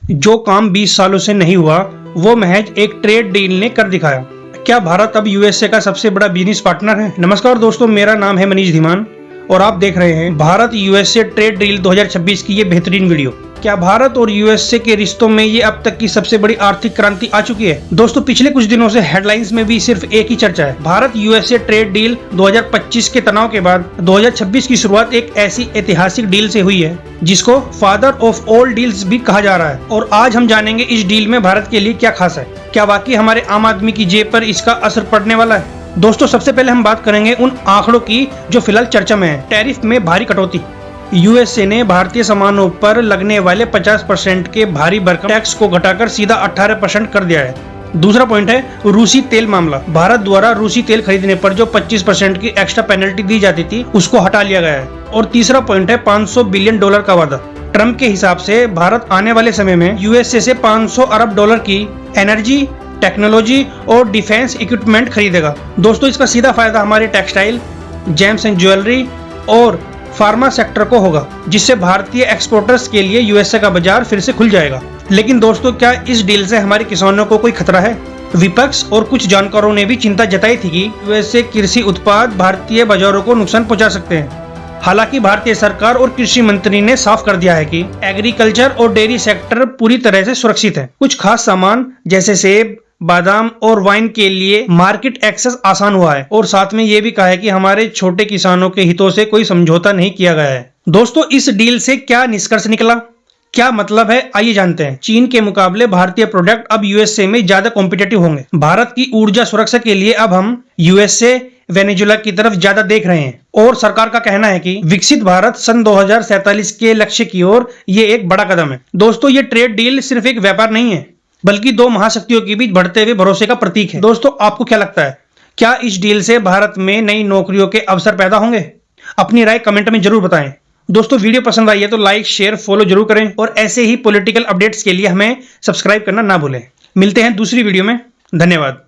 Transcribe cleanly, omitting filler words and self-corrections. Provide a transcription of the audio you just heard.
जो काम 20 सालों से नहीं हुआ वो महज एक ट्रेड डील ने कर दिखाया। क्या भारत अब यूएसए का सबसे बड़ा बिजनेस पार्टनर है? नमस्कार दोस्तों, मेरा नाम है मनीष धीमान और आप देख रहे हैं भारत यूएसए ट्रेड डील 2026 की ये बेहतरीन वीडियो। क्या भारत और यूएसए के रिश्तों में ये अब तक की सबसे बड़ी आर्थिक क्रांति आ चुकी है? दोस्तों, पिछले कुछ दिनों से हेडलाइंस में भी सिर्फ एक ही चर्चा है। भारत यूएसए ट्रेड डील 2025 के तनाव के बाद 2026 की शुरुआत एक ऐसी ऐतिहासिक डील से हुई है जिसको फादर ऑफ ऑल डील्स भी कहा जा रहा है। और आज हम जानेंगे इस डील में भारत के लिए क्या खास है, क्या वाकई हमारे आम आदमी की जेब पर इसका असर पड़ने वाला है। दोस्तों, सबसे पहले हम बात करेंगे उन आंकड़ों की जो फिलहाल चर्चा में है। टैरिफ में भारी कटौती। यूएसए ने भारतीय सामानों पर लगने वाले 50% के भारी भरकम टैक्स को घटाकर सीधा 18% कर दिया है। दूसरा पॉइंट है रूसी तेल मामला। भारत द्वारा रूसी तेल खरीदने पर जो 25% की एक्स्ट्रा पेनल्टी दी जाती थी उसको हटा लिया गया है। और तीसरा पॉइंट है $500 बिलियन का वादा। ट्रम्प के हिसाब से भारत आने वाले समय में यूएसए से $500 अरब की एनर्जी, टेक्नोलॉजी और डिफेंस इक्विपमेंट खरीदेगा। दोस्तों, इसका सीधा फायदा हमारे टेक्सटाइल, जेम्स एंड ज्वेलरी और फार्मा सेक्टर को होगा, जिससे भारतीय एक्सपोर्टर्स के लिए यूएसए का बाजार फिर से खुल जाएगा। लेकिन दोस्तों, क्या इस डील से हमारे किसानों को कोई खतरा है? विपक्ष और कुछ जानकारों ने भी चिंता जताई थी कि यूएसए कृषि उत्पाद भारतीय बाजारों को नुकसान पहुंचा सकते हैं। हालांकि भारतीय सरकार और कृषि मंत्री ने साफ कर दिया है कि एग्रीकल्चर और डेयरी सेक्टर पूरी तरह से सुरक्षित है। कुछ खास सामान जैसे सेब, बादाम और वाइन के लिए मार्केट एक्सेस आसान हुआ है। और साथ में ये भी कहा है कि हमारे छोटे किसानों के हितों से कोई समझौता नहीं किया गया है। दोस्तों, इस डील से क्या निष्कर्ष निकला, क्या मतलब है, आइए जानते हैं। चीन के मुकाबले भारतीय प्रोडक्ट अब यूएसए में ज्यादा कॉम्पिटिटिव होंगे। भारत की ऊर्जा सुरक्षा के लिए अब हम यूएसए, वेनेजुएला की तरफ ज्यादा देख रहे हैं। और सरकार का कहना है कि विकसित भारत सन 2047 के लक्ष्य की ओर ये एक बड़ा कदम है। दोस्तों, ये ट्रेड डील सिर्फ एक व्यापार नहीं है बल्कि दो महाशक्तियों के बीच बढ़ते हुए भरोसे का प्रतीक है। दोस्तों, आपको क्या लगता है, क्या इस डील से भारत में नई नौकरियों के अवसर पैदा होंगे? अपनी राय कमेंट में जरूर बताएं। दोस्तों, वीडियो पसंद आई है तो लाइक, शेयर, फॉलो जरूर करें और ऐसे ही पॉलिटिकल अपडेट्स के लिए हमें सब्सक्राइब करना ना भूलें। मिलते हैं दूसरी वीडियो में। धन्यवाद।